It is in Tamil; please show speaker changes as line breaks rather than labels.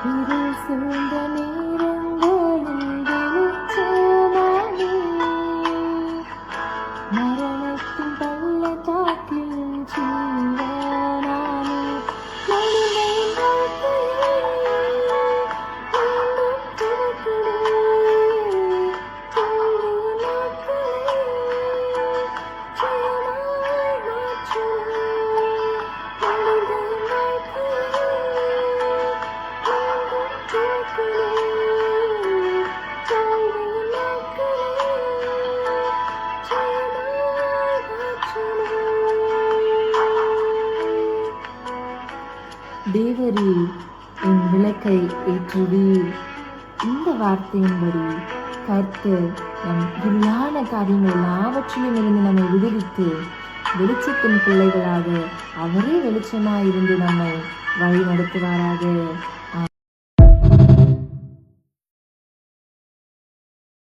இருள் சூழ்ந்த நேரங்களில் வெளிச்சமானி, மரணத்தின் பள்ளத்தாக்கில் ஜீவனானி, மனிதன் வாழ்க்கையை மீண்டும் பிறக்கிறேன், தோல்வியின் நாட்களை ஜெயமாய் மாற்றினேன், மனிதன் வாழ்க்கையை தேவரீர் என் விளக்கை ஏற்றுவீர். இந்த வார்த்தையின்படி கர்த்தர் நம் இருளான காரியங்கள் எல்லாவற்றிலும் இருந்து நம்மை விடுவித்து வெளிச்சத்தின் பிள்ளைகளாக அவரே வெளிச்சமாயிருந்து நம்மை வழி நடத்துவாராக.